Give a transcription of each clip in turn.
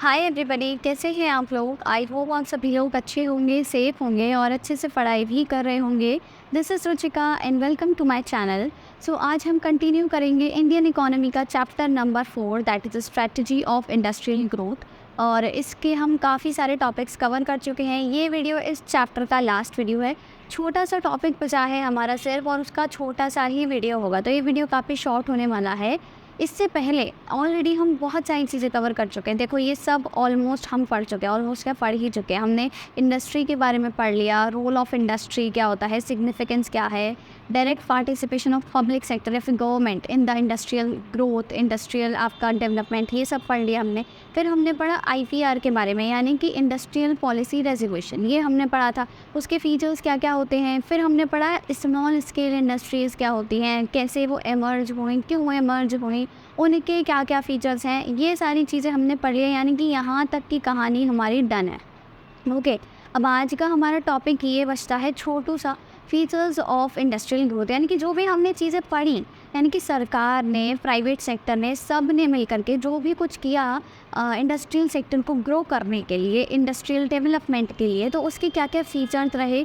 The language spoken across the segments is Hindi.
हाय एवरीबॉडी, कैसे हैं आप लोग। आई होप आप सभी लोग अच्छे होंगे, सेफ होंगे और अच्छे से पढ़ाई भी कर रहे होंगे। This is Ruchika and welcome to my channel. So आज हम कंटिन्यू करेंगे इंडियन इकोनॉमी का chapter number 4 that is strategy of industrial growth. और इसके हम काफ़ी सारे टॉपिक्स कवर कर चुके हैं। ये वीडियो इस चैप्टर का लास्ट वीडियो है। छोटा सा टॉपिक बचा है हमारा सिर्फ, और उसका छोटा सा ही वीडियो होगा, तो ये वीडियो काफ़ी शॉर्ट होने वाला है। इससे पहले ऑलरेडी हम बहुत सारी चीज़ें कवर कर चुके हैं। देखो, ये सब ऑलमोस्ट हम पढ़ चुके हैं, ऑलमोस्ट क्या पढ़ ही चुके हैं। हमने इंडस्ट्री के बारे में पढ़ लिया, रोल ऑफ इंडस्ट्री क्या होता है, सिग्निफिकेंस क्या है, direct participation of public sector या फिर government in the industrial growth, industrial आपका डेवलपमेंट, ये सब पढ़ लिया हमने। फिर हमने पढ़ा आईपीआर के बारे में, यानी कि इंडस्ट्रियल पॉलिसी रेजोल्यूशन, ये हमने पढ़ा था। उसके फीचर्स क्या क्या होते हैं। फिर हमने पढ़ा स्मॉल स्केल इंडस्ट्रीज़ क्या होती हैं, कैसे वो एमर्ज हुई, क्यों एमर्ज हुई, उनके क्या क्या फ़ीचर्स हैं, ये सारी चीज़ें हमने पढ़ लिया। यानी कि यहाँ तक की कहानी हमारी डन है। ओके, अब आज का हमारा टॉपिक ये बचता है छोटू सा, फीचर्स ऑफ इंडस्ट्रियल ग्रोथ। यानी कि जो भी हमने चीज़ें पढ़ी, यानी कि सरकार ने, प्राइवेट सेक्टर ने, सब ने मिल करके जो भी कुछ किया इंडस्ट्रियल सेक्टर को ग्रो करने के लिए, इंडस्ट्रियल डेवलपमेंट के लिए, तो उसके क्या क्या फ़ीचर्स रहे,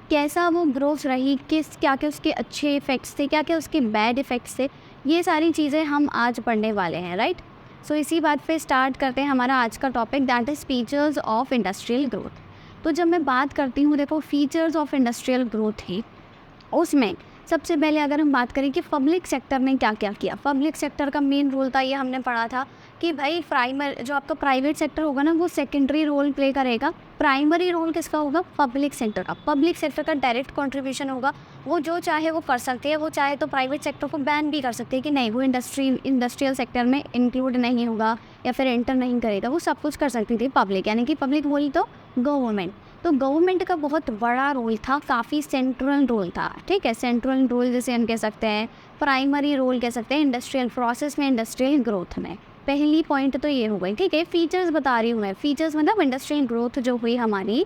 कैसा वो ग्रोथ रही, क्या क्या उसके अच्छे इफ़ेक्ट्स थे, क्या क्या उसके बैड इफ़ेक्ट्स थे, ये सारी चीज़ें हम आज पढ़ने वाले हैं। राइट। सो इसी बात पे स्टार्ट करते हैं हमारा आज का topic, that is features of industrial growth. तो जब मैं बात करती हूँ, देखो, फीचर्स ऑफ इंडस्ट्रियल ग्रोथ ही, उसमें सबसे पहले अगर हम बात करें कि पब्लिक सेक्टर ने क्या क्या किया। पब्लिक सेक्टर का मेन रोल था, ये हमने पढ़ा था कि भाई जो आपका प्राइवेट सेक्टर होगा ना, वो सेकेंडरी रोल प्ले करेगा। प्राइमरी रोल किसका होगा? पब्लिक सेक्टर का। पब्लिक सेक्टर का डायरेक्ट कंट्रीब्यूशन होगा, वो जो चाहे वो कर सकते हैं। वो चाहे तो प्राइवेट सेक्टर को बैन भी कर सकते हैं कि नहीं, वो इंडस्ट्रियल सेक्टर में इंक्लूड नहीं होगा या फिर एंटर नहीं करेगा, वो सब कुछ कर सकती थी पब्लिक। यानी कि पब्लिक बोली तो गवर्नमेंट। तो गवर्नमेंट का बहुत बड़ा रोल था, काफ़ी सेंट्रल रोल था। ठीक है, सेंट्रल रोल जैसे हम कह सकते हैं, प्राइमरी रोल कह सकते हैं इंडस्ट्रियल प्रोसेस में, इंडस्ट्रियल ग्रोथ में। पहली पॉइंट तो ये हो गई। ठीक है, फीचर्स बता रही हूँ मैं। फीचर्स मतलब इंडस्ट्रियल ग्रोथ जो हुई हमारी,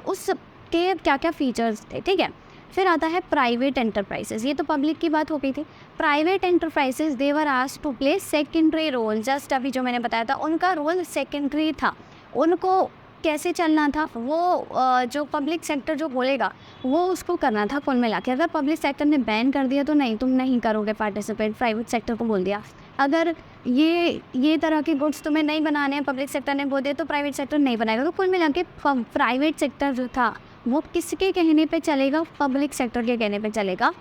उसके क्या क्या फीचर्स थे। ठीक है, फिर आता है प्राइवेट एंटरप्राइजेज। ये तो पब्लिक की बात हो गई थी। Private enterprises they were asked to play secondary role. Just अभी जो मैंने बताया था, उनका रोल सेकेंडरी था। उनको कैसे चलना था, वो जो पब्लिक सेक्टर जो बोलेगा वो उसको करना था। कुल मिला के अगर पब्लिक सेक्टर ने बैन कर दिया तो नहीं, तुम नहीं करोगे पार्टिसिपेट। प्राइवेट सेक्टर को बोल दिया अगर ये तरह के गुड्स तुम्हें नहीं बनाने हैं, पब्लिक सेक्टर ने बोल दिया, तो प्राइवेट सेक्टर नहीं बनाएगा। तो कुल मिला के प्राइवेट सेक्टर जो था वो किसके कहने पे चलेगा? पब्लिक सेक्टर के कहने पे चलेगा।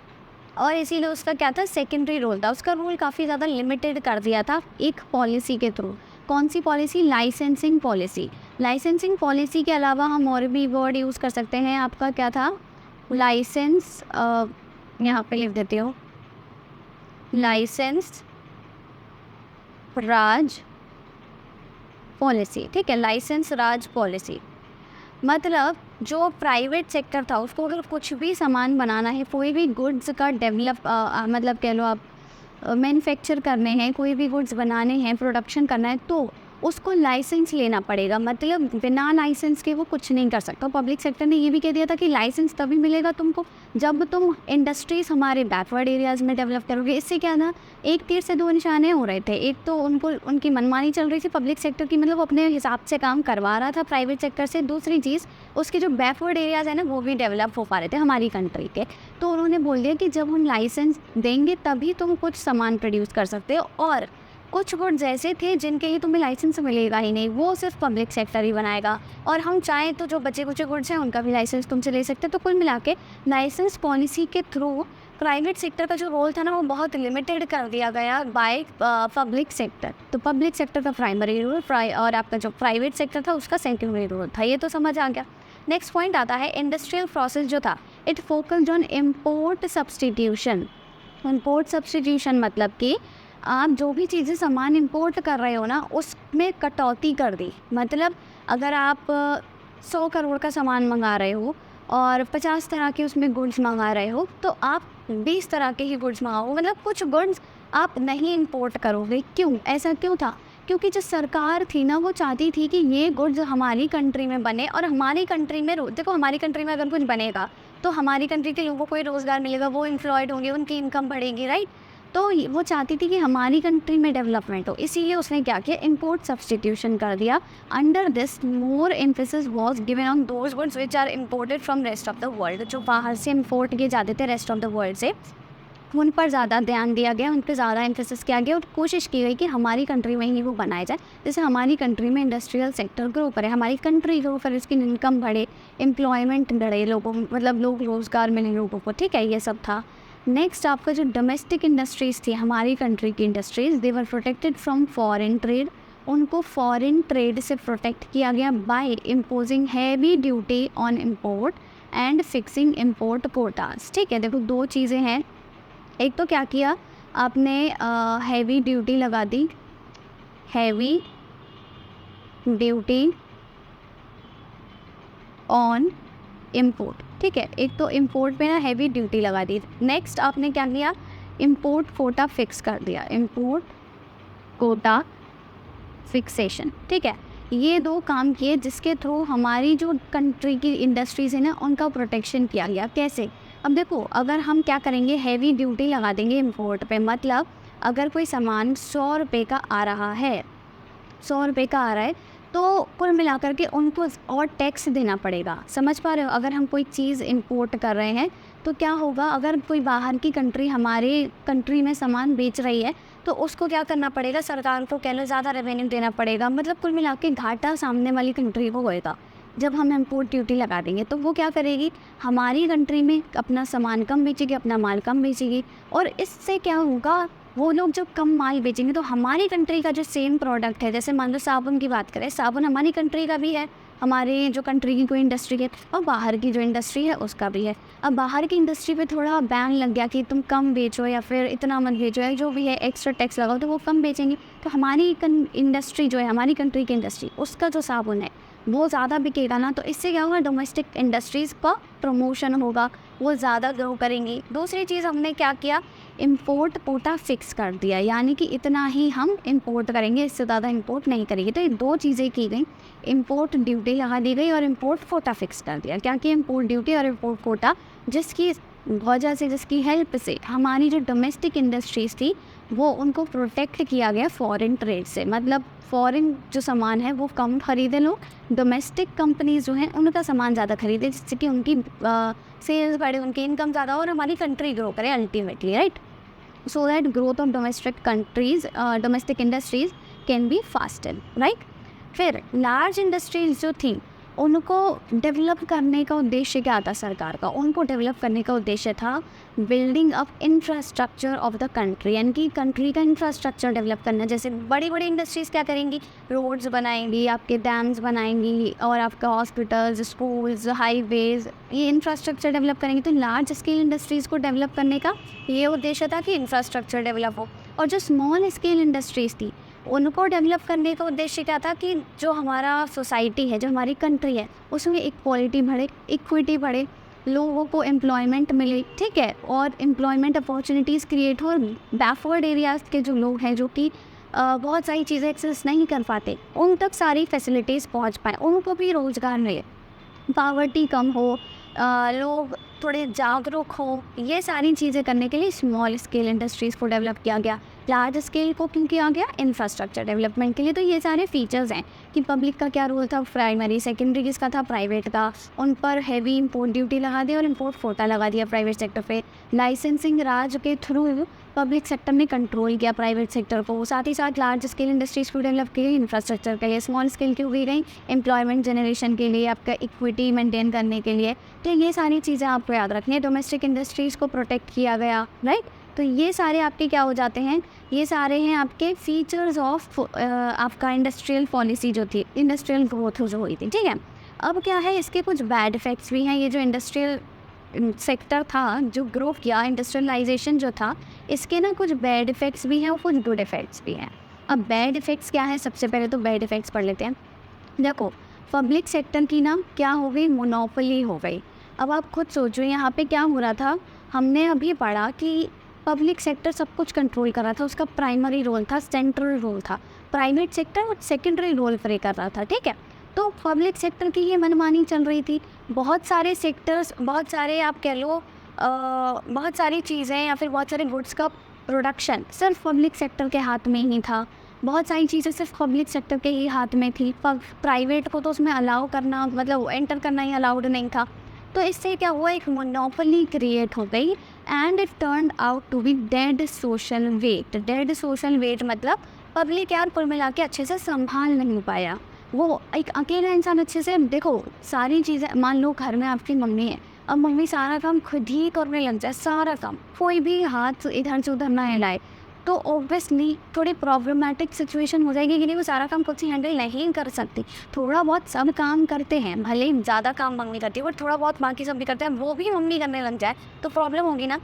और इसीलिए उसका क्या था? सेकेंडरी रोल था। उसका रोल काफ़ी ज़्यादा लिमिटेड कर दिया था एक पॉलिसी के थ्रू। कौन सी policy? Licensing policy. Licensing policy के अलावा हम और भी वर्ड यूज़ कर सकते हैं। आपका क्या था? लाइसेंस, यहाँ पे लिख देती हूँ, लाइसेंस राज पॉलिसी। ठीक है, लाइसेंस राज पॉलिसी मतलब जो प्राइवेट सेक्टर था उसको अगर कुछ भी सामान बनाना है, कोई भी गुड्स का डेवलप मतलब कह लो आप मैन्युफैक्चर करने हैं, कोई भी गुड्स बनाने हैं, प्रोडक्शन करना है, तो उसको लाइसेंस लेना पड़ेगा। मतलब बिना लाइसेंस के वो कुछ नहीं कर सकता। पब्लिक सेक्टर ने ये भी कह दिया था कि लाइसेंस तभी मिलेगा तुमको जब तुम इंडस्ट्रीज हमारे बैकवर्ड एरियाज़ में डेवलप करोगे। इससे क्या था, एक तीर से दो निशाने हो रहे थे। एक तो उनकी मनमानी चल रही थी पब्लिक सेक्टर की, मतलब वो अपने हिसाब से काम करवा रहा था प्राइवेट सेक्टर से। दूसरी चीज़, उसके जो बैकवर्ड एरियाज़ है ना, वो भी डेवलप हो पा रहे थे हमारी कंट्री के। तो उन्होंने बोल दिया कि जब हम लाइसेंस देंगे तभी तुम कुछ सामान प्रोड्यूस कर सकते हो। और कुछ गुड्स ऐसे थे जिनके ही तुम्हें लाइसेंस मिलेगा ही नहीं, वो सिर्फ पब्लिक सेक्टर ही बनाएगा। और हम चाहें तो जो बचे कुछ गुड्स हैं उनका भी लाइसेंस तुमसे ले सकते हैं। तो कुल मिला के लाइसेंस पॉलिसी के थ्रू प्राइवेट सेक्टर का जो रोल था ना, वो बहुत लिमिटेड कर दिया गया बाय पब्लिक सेक्टर। तो पब्लिक सेक्टर का प्राइमरी रोल और आपका जो प्राइवेट सेक्टर था उसका सेकेंडरी रोल था। ये तो समझ आ गया। नेक्स्ट पॉइंट आता है इंडस्ट्रियल प्रोसेस जो था, it focused on import substitution. Import substitution मतलब कि आप जो भी चीज़ें सामान इंपोर्ट कर रहे हो ना, उसमें कटौती कर दी। मतलब अगर आप 100 करोड़ का सामान मंगा रहे हो और 50 तरह के उसमें गुड्स मंगा रहे हो, तो आप 20 तरह के ही गुड्स मंगाओ। मतलब कुछ गुड्स आप नहीं इंपोर्ट करोगे। क्यों? ऐसा क्यों था? क्योंकि जो सरकार थी ना, वो चाहती थी कि ये गुड्स हमारी कंट्री में बने। और हमारी कंट्री में देखो, हमारी कंट्री में अगर कुछ बनेगा तो हमारी कंट्री के लोगों को ही रोज़गार मिलेगा, वो एम्प्लॉयड होंगे, उनकी इनकम बढ़ेगी। राइट। तो वो चाहती थी कि हमारी कंट्री में डेवलपमेंट हो, इसीलिए उसने क्या किया, इम्पोर्ट सब्सटीट्यूशन कर दिया। Under this more emphasis was given on those goods which are imported from rest of the world. जो बाहर से इम्पोर्ट किए जाते थे रेस्ट ऑफ द वर्ल्ड से, उन पर ज़्यादा ध्यान दिया गया, उन पर ज़्यादा एम्फेसिस किया गया और कोशिश की गई कि हमारी कंट्री में ही वो बनाए जाए, जैसे हमारी कंट्री में इंडस्ट्रियल सेक्टर ग्रो करे, हमारी कंट्री ग्रो करे, उसकी इनकम बढ़े, एम्प्लॉयमेंट बढ़े, लोगों मतलब लोग रोज़गार मिले लोगों को, ठीक है, ये सब था। नेक्स्ट आपका जो डोमेस्टिक इंडस्ट्रीज़ थी, हमारी कंट्री की industries, they were protected from foreign trade. उनको फॉरेन ट्रेड से प्रोटेक्ट किया गया by imposing heavy duty on import and fixing import quotas. ठीक है, देखो दो चीज़ें हैं, एक तो क्या किया आपने, हैवी ड्यूटी लगा दी, हैवी ड्यूटी ऑन इम्पोर्ट, ठीक है, एक तो इम्पोर्ट पे ना हैवी ड्यूटी लगा दी। नेक्स्ट आपने क्या किया, इम्पोर्ट कोटा फिक्स कर दिया, इम्पोर्ट कोटा फिक्सेशन, ठीक है। ये दो काम किए जिसके थ्रू हमारी जो कंट्री की इंडस्ट्रीज़ है ना, उनका प्रोटेक्शन किया गया। कैसे, अब देखो, अगर हम क्या करेंगे, हैवी ड्यूटी लगा देंगे इम्पोर्ट पे, मतलब अगर कोई सामान 100 रुपये का आ रहा है, 100 रुपये का आ रहा है, तो कुल मिलाकर के उनको और टैक्स देना पड़ेगा। समझ पा रहे हो, अगर हम कोई चीज़ इंपोर्ट कर रहे हैं तो क्या होगा, अगर कोई बाहर की कंट्री हमारे कंट्री में सामान बेच रही है तो उसको क्या करना पड़ेगा, सरकार को कह लो ज़्यादा रेवेन्यू देना पड़ेगा, मतलब कुल मिला के घाटा सामने वाली कंट्री को होएगा। जब हम इम्पोर्ट ड्यूटी लगा देंगे तो वो क्या करेगी, हमारी कंट्री में अपना सामान कम बेचेगी, अपना माल कम बेचेगी, और इससे क्या होगा, वो लोग जब कम माल बेचेंगे तो हमारी कंट्री का जो सेम प्रोडक्ट है, जैसे मान लो साबुन की बात करें, साबुन हमारी कंट्री का भी है, हमारे जो कंट्री की कोई इंडस्ट्री है, और बाहर की जो इंडस्ट्री है उसका भी है। अब बाहर की इंडस्ट्री पे थोड़ा बैन लग गया कि तुम कम बेचो या फिर इतना मत बेचो, या जो भी है एक्स्ट्रा टैक्स लगाओ, तो वो कम बेचेंगे, तो हमारी इंडस्ट्री जो है, हमारी कंट्री की इंडस्ट्री, उसका जो साबुन है वो ज़्यादा बिकेगा ना, तो इससे क्या होगा, डोमेस्टिक इंडस्ट्रीज़ का प्रमोशन होगा, वो ज़्यादा ग्रो करेंगी। दूसरी चीज़ हमने क्या किया, इम्पोर्ट कोटा फिक्स कर दिया, यानी कि इतना ही हम इंपोर्ट करेंगे, इससे ज़्यादा इंपोर्ट नहीं करेंगे। तो ये दो चीज़ें की गई, इंपोर्ट ड्यूटी लगा दी गई और इंपोर्ट कोटा फिक्स कर दिया। क्या कि इंपोर्ट ड्यूटी और इंपोर्ट कोटा, जिसकी वजह से, जिसकी हेल्प से हमारी जो डोमेस्टिक इंडस्ट्रीज़ थी वो उनको प्रोटेक्ट किया गया फॉरेन ट्रेड से, मतलब फॉरेन जो सामान है वो कम खरीदे लोग, डोमेस्टिक कंपनीज जो हैं उनका सामान ज़्यादा खरीदे, जिससे कि उनकी सेल्स बढ़े, उनकी इनकम ज़्यादा और हमारी कंट्री ग्रो करे ultimately, right. So that growth of domestic industries can be faster, right. फिर लार्ज इंडस्ट्रीज जो थी उनको डेवलप करने का उद्देश्य क्या था सरकार का, उनको डेवलप करने का उद्देश्य था building up infrastructure of the country, यानी कि कंट्री का इंफ्रास्ट्रक्चर डेवलप करना। जैसे बड़ी बड़ी इंडस्ट्रीज़ क्या करेंगी, रोड्स बनाएंगी, आपके डैम्स बनाएंगी, और आपका हॉस्पिटल्स, स्कूल्स, हाईवेज़, ये इंफ्रास्ट्रक्चर डेवलप करेंगी। तो लार्ज स्केल इंडस्ट्रीज़ को डेवलप करने का ये उद्देश्य था कि इंफ्रास्ट्रक्चर डेवलप हो। और जो स्मॉल स्केल इंडस्ट्रीज़ थी उनको डेवलप करने का उद्देश्य क्या था कि जो हमारा सोसाइटी है, जो हमारी कंट्री है, उसमें इक्वालिटी बढ़े, इक्विटी बढ़े, लोगों को एम्प्लॉयमेंट मिले, ठीक है, और एम्प्लॉयमेंट अपॉर्चुनिटीज़ क्रिएट हो, और बैकवर्ड एरियाज़ के जो लोग हैं जो कि बहुत सारी चीज़ें एक्सेस नहीं कर पाते, उन तक सारी फैसिलिटीज़ पहुंच पाएँ, उनको भी रोज़गार मिले, पावर्टी कम हो, लोग थोड़े जागरूक हो। ये सारी चीज़ें करने के लिए स्मॉल स्केल इंडस्ट्रीज़ को डेवलप किया गया। लार्ज स्केल को क्यों किया गया, इंफ्रास्ट्रक्चर डेवलपमेंट के लिए। तो ये सारे फीचर्स हैं कि पब्लिक का क्या रोल था, प्राइमरी, सेकेंडरी किसका था, प्राइवेट का, उन पर हैवी इंपोर्ट ड्यूटी लगा दी और इंपोर्ट कोटा लगा दिया प्राइवेट सेक्टर पे। लाइसेंसिंग राज के थ्रू पब्लिक सेक्टर ने कंट्रोल किया प्राइवेट सेक्टर को। साथ ही साथ लार्ज स्केल इंडस्ट्रीज़ को डेवलप की गई इंफ्रास्ट्रक्चर के लिए, स्मॉल स्केल की हुई गई एम्प्लॉयमेंट जनरेशन के लिए, आपका इक्विटी मेंटेन करने के लिए। तो ये सारी चीज़ें आपको याद रखनी है। डोमेस्टिक इंडस्ट्रीज़ को प्रोटेक्ट किया गया, राइट। तो ये सारे आपके क्या हो जाते हैं, ये सारे हैं आपके फीचर्स ऑफ आपका इंडस्ट्रियल पॉलिसी जो थी, इंडस्ट्रियल ग्रोथ जो हुई थी, ठीक है। अब क्या है, इसके कुछ बैड इफ़ेक्ट्स भी हैं। ये जो इंडस्ट्रियल सेक्टर था जो ग्रो किया, इंडस्ट्रियलाइजेशन जो था, इसके ना कुछ बैड इफ़ेक्ट्स भी हैं और कुछ गुड इफ़ेक्ट्स भी हैं। अब बैड इफ़ेक्ट्स क्या है, सबसे पहले तो बैड इफ़ेक्ट्स पढ़ लेते हैं। देखो, पब्लिक सेक्टर की ना क्या हो गई, मोनोपोली हो गई। अब आप खुद सोचो यहाँ पे क्या हो रहा था, हमने अभी पढ़ा कि पब्लिक सेक्टर सब कुछ कंट्रोल कर रहा था, उसका प्राइमरी रोल था, सेंट्रल रोल था, private sector secondary role play कर रहा था, ठीक है। तो पब्लिक सेक्टर की ये मनमानी चल रही थी। बहुत सारे सेक्टर्स, बहुत सारे आप कह लो बहुत सारी चीज़ें या फिर बहुत सारे गुड्स का प्रोडक्शन सिर्फ पब्लिक सेक्टर के हाथ में ही था, बहुत सारी चीज़ें सिर्फ पब्लिक सेक्टर के ही हाथ में थी, प्राइवेट को तो उसमें अलाउ करना मतलब एंटर करना ही अलाउड नहीं था। तो इससे क्या हुआ, एक मोनोपोली क्रिएट हो गई and it turn out to be dead social weight. Dead social weight मतलब पब्लिक यार कुल मिला के अच्छे से संभाल नहीं पाया। वो एक अकेला इंसान अच्छे से, देखो सारी चीज़ें, मान लो घर में आपकी मम्मी है, अब मम्मी सारा काम खुद ही करने लग जाए, सारा काम, कोई भी हाथ इधर से उधर ना हिलाए, तो ऑब्वियसली थोड़ी प्रॉब्लमेटिक सिचुएशन हो जाएगी कि नहीं, वो सारा काम खुद से हैंडल नहीं कर सकती। थोड़ा बहुत सब काम करते हैं, भले ही ज़्यादा काम मम्मी करती है, बट थोड़ा बहुत बाकी सब भी करते हैं, वो भी मम्मी करने लग जाए तो प्रॉब्लम होगी ना,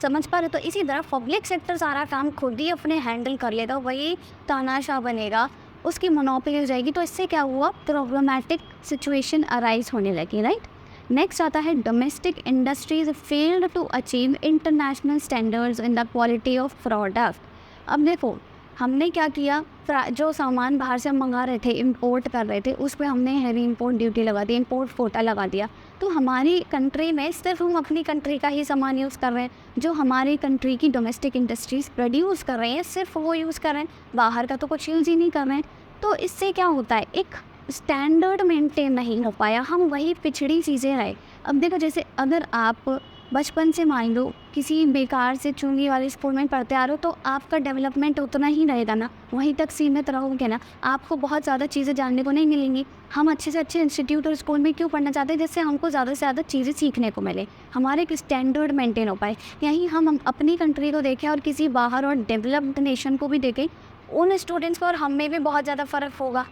समझ पा रहे? तो इसी तरह पब्लिक सेक्टर सारा काम खुद ही अपने हैंडल कर लेगा, वही तानाशाह बनेगा, उसकी मोनोपोली हो जाएगी। तो इससे क्या हुआ, प्रॉब्लमेटिक सिचुएशन अराइज होने लगी, राइट। नेक्स्ट आता है domestic industries failed to achieve international standards in the quality of product. अब देखो हमने क्या किया, जो सामान बाहर से हम मंगा रहे थे, इंपोर्ट कर रहे थे, उस पर हमने हैवी इंपोर्ट ड्यूटी लगा दी, इंपोर्ट कोटा लगा दिया। तो हमारी कंट्री में सिर्फ हम अपनी कंट्री का ही सामान यूज़ कर रहे हैं, जो हमारी कंट्री की डोमेस्टिक इंडस्ट्रीज़ प्रोड्यूस कर रही हैं सिर्फ वो यूज़ कर रहे हैं, बाहर का तो कुछ यूज़ ही नहीं कर रहे हैं। तो इससे क्या होता है, एक स्टैंडर्ड मेंटेन नहीं हो पाया, हम वही पिछड़ी चीज़ें रहे। अब देखो जैसे अगर आप बचपन से मान लो किसी बेकार से चुंगी वाले स्कूल में पढ़ते आ रहे हो, तो आपका डेवलपमेंट उतना ही रहेगा ना, वहीं तक सीमित रहोगे ना, आपको बहुत ज़्यादा चीज़ें जानने को नहीं मिलेंगी। हम अच्छे से अच्छे इंस्टीट्यूट और स्कूल में क्यों पढ़ना चाहते हैं, जिससे हमको ज़्यादा से ज़्यादा चीज़ें सीखने को मिले, हमारे एक स्टैंडर्ड मेंटेन हो पाए। यहीं हम अपनी कंट्री को देखें और किसी बाहर और डेवलप्ड नेशन को भी देखें, उन स्टूडेंट्स को और हम में भी बहुत ज़्यादा फ़र्क होगा।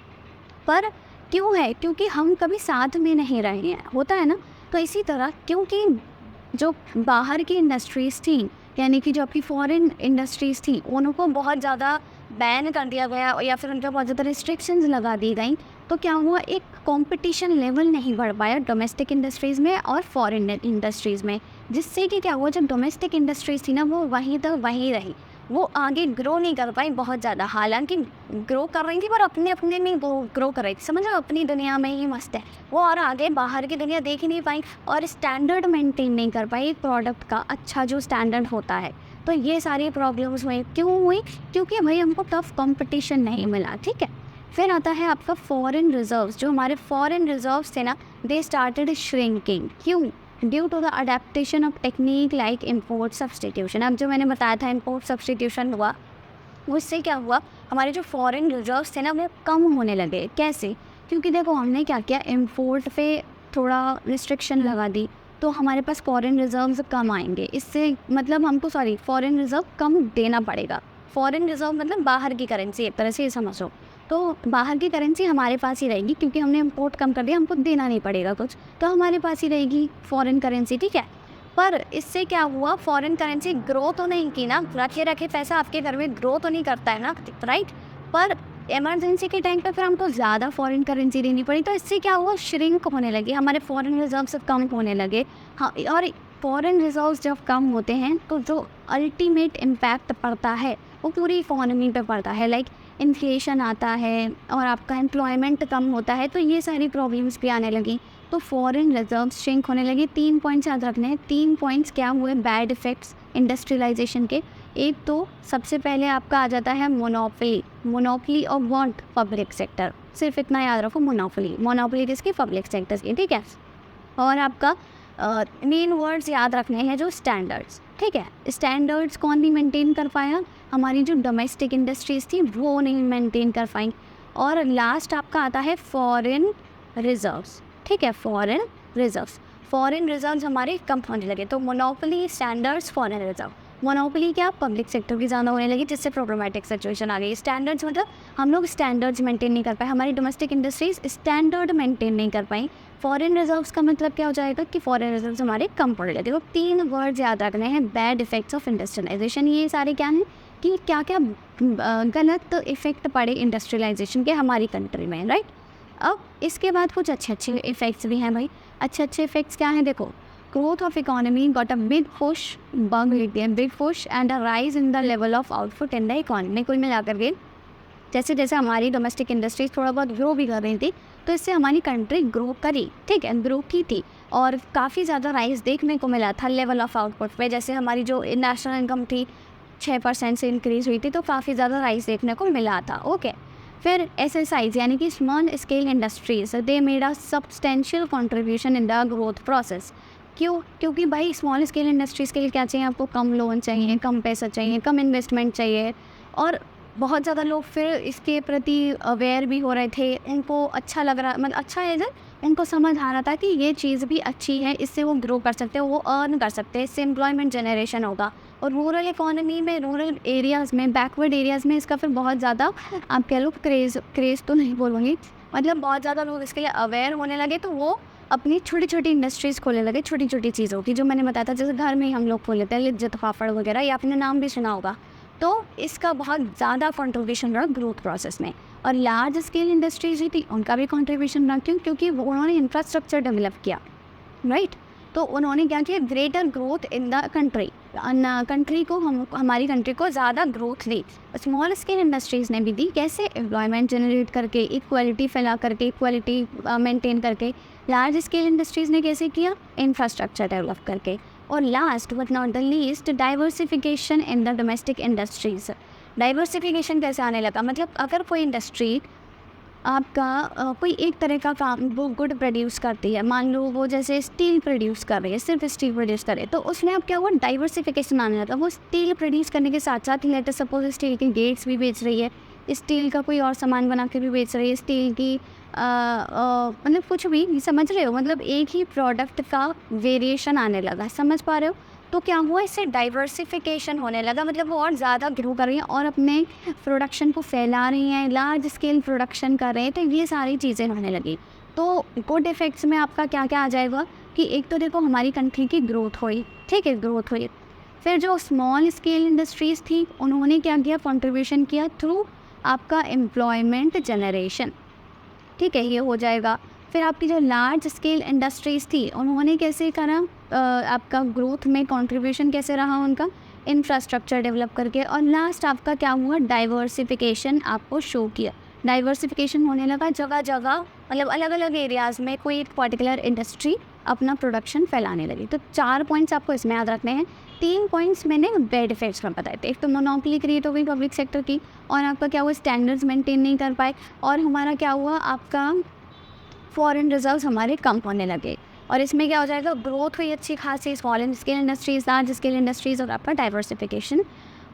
पर क्यों है, क्योंकि हम कभी साथ में नहीं रहे हैं, होता है ना। तो इसी तरह क्योंकि जो बाहर की इंडस्ट्रीज़ थी, यानी कि जो आपकी फॉरेन इंडस्ट्रीज़ थी, उनको बहुत ज़्यादा बैन कर दिया गया या फिर उनका बहुत ज़्यादा रिस्ट्रिक्शंस लगा दी गई, तो क्या हुआ, एक कंपटीशन लेवल नहीं बढ़ पाया डोमेस्टिक इंडस्ट्रीज़ में और फॉरेन इंडस्ट्रीज़ में, जिससे कि क्या हुआ, जब डोमेस्टिक इंडस्ट्रीज़ थी ना, वो वहीं तक वहीं रही, वो आगे ग्रो नहीं कर पाई बहुत ज़्यादा। हालांकि ग्रो कर रही थी पर अपने अपने में ग्रो कर रही थी, समझ लो अपनी दुनिया में ही मस्त है वो, और आगे बाहर की दुनिया देख ही नहीं पाई और स्टैंडर्ड मेंटेन नहीं कर पाई एक प्रोडक्ट का, अच्छा जो स्टैंडर्ड होता है। तो ये सारी प्रॉब्लम्स हुई, क्यों हुई, क्योंकि भाई हमको टफ कंपटीशन नहीं मिला, ठीक है। फिर आता है आपका फॉरेन रिजर्व्स, जो हमारे फॉरेन रिजर्व्स थे ना, दे स्टार्टेड श्रिंकिंग। क्यों, due to the adaptation of technique like import substitution. अब जो मैंने बताया था इम्पोर्ट सब्सटीट्यूशन हुआ, उससे क्या हुआ, हमारे जो फॉरेन रिजर्व्स थे ना वो कम होने लगे। कैसे, क्योंकि देखो हमने क्या किया, इम्पोर्ट पे थोड़ा रिस्ट्रिक्शन लगा दी, तो हमारे पास फॉरेन रिजर्व्स कम आएंगे, इससे मतलब हमको फॉरेन रिजर्व कम देना पड़ेगा। फॉरेन रिजर्व मतलब बाहर की करेंसी, एक तरह से ये समझो। तो बाहर की करेंसी हमारे पास ही रहेगी, क्योंकि हमने इंपोर्ट कम कर दिया, हमको देना नहीं पड़ेगा कुछ, तो हमारे पास ही रहेगी फॉरेन करेंसी, ठीक है। पर इससे क्या हुआ, फॉरेन करेंसी ग्रो तो नहीं की ना, रखे रखे पैसा आपके घर में ग्रो तो नहीं करता है ना, राइट। पर इमरजेंसी के टाइम पे फिर हमको ज़्यादा फॉरेन करेंसी देनी पड़ी, तो इससे क्या हुआ, श्रिंक होने लगे, हमारे फॉरेन रिजर्व्स कम होने लगे। हाँ, और फॉरेन रिजर्व्स जब कम होते हैं तो जो अल्टीमेट इम्पैक्ट पड़ता है वो पूरी इकोनॉमी पे पड़ता है, लाइक इन्फ्लेशन आता है और आपका एम्प्लॉयमेंट कम होता है, तो ये सारी प्रॉब्लम्स भी आने लगी। तो फॉरेन रिजर्व्स श्रिंक होने लगी। 3 पॉइंट्स याद रखने हैं। 3 पॉइंट्स क्या हुए बैड इफ़ेक्ट्स इंडस्ट्रियलाइजेशन के। एक तो सबसे पहले आपका आ जाता है monopoly of what, public sector, सिर्फ इतना याद रखो, मोनोपोली किसकी, पब्लिक सेक्टर की, ठीक है। और आपका मेन वर्ड्स याद रखने हैं जो स्टैंडर्ड्स, ठीक है। स्टैंडर्ड्स कौन नहीं मेंटेन कर पाया, हमारी जो डोमेस्टिक इंडस्ट्रीज़ थी वो नहीं मेंटेन कर पाई। और लास्ट आपका आता है फॉरेन रिजर्व्स, ठीक है, फॉरेन रिजर्व्स हमारे कम होने लगे। तो monopoly, standards, foreign reserve. Monopoly क्या, पब्लिक सेक्टर की ज़्यादा होने लगी, जिससे प्रॉब्लमेटिक सिचुएशन आ गई। स्टैंडर्ड्स मतलब हम लोग स्टैंडर्ड्स मेंटेन नहीं कर पाए, हमारी डोमेस्टिक इंडस्ट्रीज स्टैंडर्ड मेंटेन नहीं कर पाई। फॉरेन रिजर्व्स का मतलब क्या हो जाएगा कि फॉरेन रिजर्व्स हमारे कम पड़ गए। तो 3 वर्ड्स याद रखने हैं, बैड इफेक्ट्स ऑफ इंडस्ट्रियलाइजेशन। ये सारे क्या हैं कि क्या क्या गलत इफ़ेक्ट पड़े इंडस्ट्रियलाइजेशन के हमारी कंट्री में, राइट। अब इसके बाद कुछ अच्छे अच्छे इफ़ेक्ट्स भी हैं भाई। अच्छे इफ़ेक्ट्स क्या हैं, देखो, growth of economy got a big push and a rise in the level of output in the economy। कुल मिलाकर के जैसे जैसे हमारी डोमेस्टिक इंडस्ट्रीज थोड़ा बहुत ग्रो भी कर रही थी, तो इससे हमारी कंट्री ग्रो करी, ठीक है, ग्रो की थी और काफ़ी ज़्यादा राइज देखने को मिला था लेवल ऑफ आउटपुट पे। जैसे हमारी जो नेशनल इनकम थी 6% से इंक्रीज़ हुई थी, तो काफ़ी ज़्यादा राइज देखने को मिला था। ओके, फिर SSIs यानी कि small scale industries, they made a substantial contribution in the growth process. क्यों? क्योंकि भाई स्मॉल स्केल इंडस्ट्रीज़ के लिए क्या चाहिए आपको? कम लोन चाहिए, कम पैसा चाहिए, कम इन्वेस्टमेंट चाहिए, और बहुत ज़्यादा लोग फिर इसके प्रति अवेयर भी हो रहे थे। उनको अच्छा लग रहा, मतलब अच्छा है इधर, उनको समझ आ रहा था कि ये चीज़ भी अच्छी है, इससे वो ग्रो कर सकते हैं, वो अर्न कर सकते हैं, इससे एम्प्लॉयमेंट जनरेशन होगा। और रूरल इकोनॉमी में, रूरल एरियाज़ में, बैकवर्ड एरियाज़ में इसका फिर बहुत ज़्यादा आप कह लो क्रेज़ तो नहीं बोलूँगी, मतलब बहुत ज़्यादा लोग इसके लिए अवेयर होने लगे, तो वो अपनी छोटी छोटी इंडस्ट्रीज़ खोलने लगे, छोटी छोटी चीज़ों की, जो मैंने बताया था, जैसे घर में ही हम लोग खोल लेते हैं, लिज्जत पापड़ वगैरह, या आपने नाम भी सुना होगा। तो इसका बहुत ज़्यादा कंट्रीब्यूशन रहा ग्रोथ प्रोसेस में। और लार्ज स्केल इंडस्ट्रीज ही थी, उनका भी कंट्रीब्यूशन रहा। क्यों? क्योंकि वो उन्होंने इंफ्रास्ट्रक्चर डेवलप किया, राइट। तो उन्होंने क्या किया? Greater growth in the country, country को, हमारी कंट्री को ज़्यादा ग्रोथ दी। स्मॉल स्केल इंडस्ट्रीज़ ने भी दी। कैसे? एम्प्लॉयमेंट जनरेट करके, इक्वालिटी फैला करके, इक्वालिटी मेंटेन करके। लार्ज स्केल इंडस्ट्रीज़ ने कैसे किया? इंफ्रास्ट्रक्चर डेवलप करके। और last but not the least, diversification in the domestic industries. Diversification कैसे आने लगा? मतलब अगर कोई इंडस्ट्री आपका कोई एक तरह का काम, वो गुड प्रोड्यूस करती है, मान लो वो जैसे स्टील प्रोड्यूस कर रही है, सिर्फ स्टील प्रोड्यूस कर रही है, तो उसमें अब क्या हुआ? डाइवर्सिफिकेशन आने लगा। वो स्टील प्रोड्यूस करने के साथ साथ, लेटर सपोज स्टील के गेट्स भी बेच रही है, स्टील का कोई और सामान बना के भी बेच रही है, स्टील की मतलब कुछ भी, समझ रहे हो? मतलब एक ही प्रोडक्ट का वेरिएशन आने लगा, समझ पा रहे हो? तो क्या हुआ? इससे डाइवर्सिफिकेशन होने लगा, मतलब वो और ज़्यादा ग्रो कर रही हैं और अपने प्रोडक्शन को फैला रही हैं, लार्ज स्केल प्रोडक्शन कर रहे हैं, तो ये सारी चीज़ें होने लगी। तो गुड इफ़ेक्ट्स में आपका क्या क्या आ जाएगा कि एक तो देखो हमारी कंट्री की ग्रोथ हुई, ठीक है, ग्रोथ हुई। फिर जो स्मॉल स्केल इंडस्ट्रीज़ थी, उन्होंने क्या किया? कंट्रीब्यूशन किया थ्रू आपका एम्प्लॉयमेंट जनरेशन, ठीक है, ये हो जाएगा। फिर आपकी जो लार्ज स्केल इंडस्ट्रीज़ थी, उन्होंने कैसे करा? आपका ग्रोथ में कंट्रीब्यूशन कैसे रहा उनका? इंफ्रास्ट्रक्चर डेवलप करके। और लास्ट आपका क्या हुआ? डाइवर्सिफिकेशन आपको शो किया। डाइवर्सिफिकेशन होने लगा जगह जगह, मतलब अलग अलग एरियाज़ में कोई एक पर्टिकुलर इंडस्ट्री अपना प्रोडक्शन फैलाने लगी। तो 4 पॉइंट्स आपको इसमें याद रखने हैं। 3 पॉइंट्स मैंने बैड इफेक्ट्स में बताए थे। एक तो मोनोपोली क्रिएट हो गई पब्लिक सेक्टर की, और आपका क्या हुआ? स्टैंडर्ड्स मेंटेन नहीं कर पाए, और हमारा क्या हुआ? आपका फॉरेन रिजर्व्स हमारे कम होने लगे। और इसमें क्या हो जाएगा? ग्रोथ हुई अच्छी खासी, small scale industries, large scale industries, और आपका डाइवर्सिफिकेशन।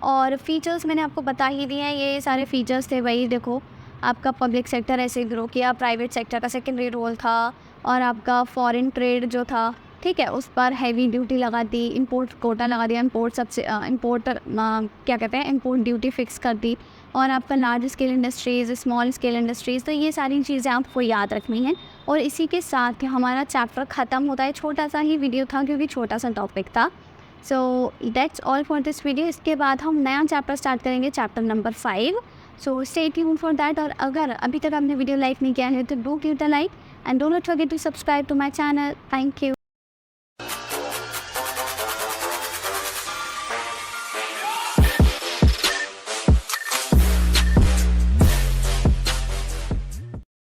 और फीचर्स मैंने आपको बता ही दिए हैं, ये सारे फीचर्स थे। वही देखो, आपका पब्लिक सेक्टर ऐसे ग्रो किया, प्राइवेट सेक्टर का सेकेंडरी रोल था, और आपका फॉरेन ट्रेड जो था, ठीक है, उस पर हैवी ड्यूटी लगा दी, इंपोर्ट कोटा लगा दिया, इंपोर्ट सबसे क्या कहते हैं, इंपोर्ट ड्यूटी फिक्स कर दी। और आपका large scale industries, small scale industries, तो ये सारी चीज़ें आपको याद रखनी हैं। और इसी के साथ हमारा चैप्टर ख़त्म होता है। छोटा सा ही वीडियो था क्योंकि छोटा सा टॉपिक था। So that's all for this video. इसके बाद हम नया चैप्टर स्टार्ट करेंगे, chapter number 5। So stay tuned for that. और अगर अभी तक आपने वीडियो लाइक नहीं किया है तो do give the like and don't forget to subscribe to my channel. Thank you.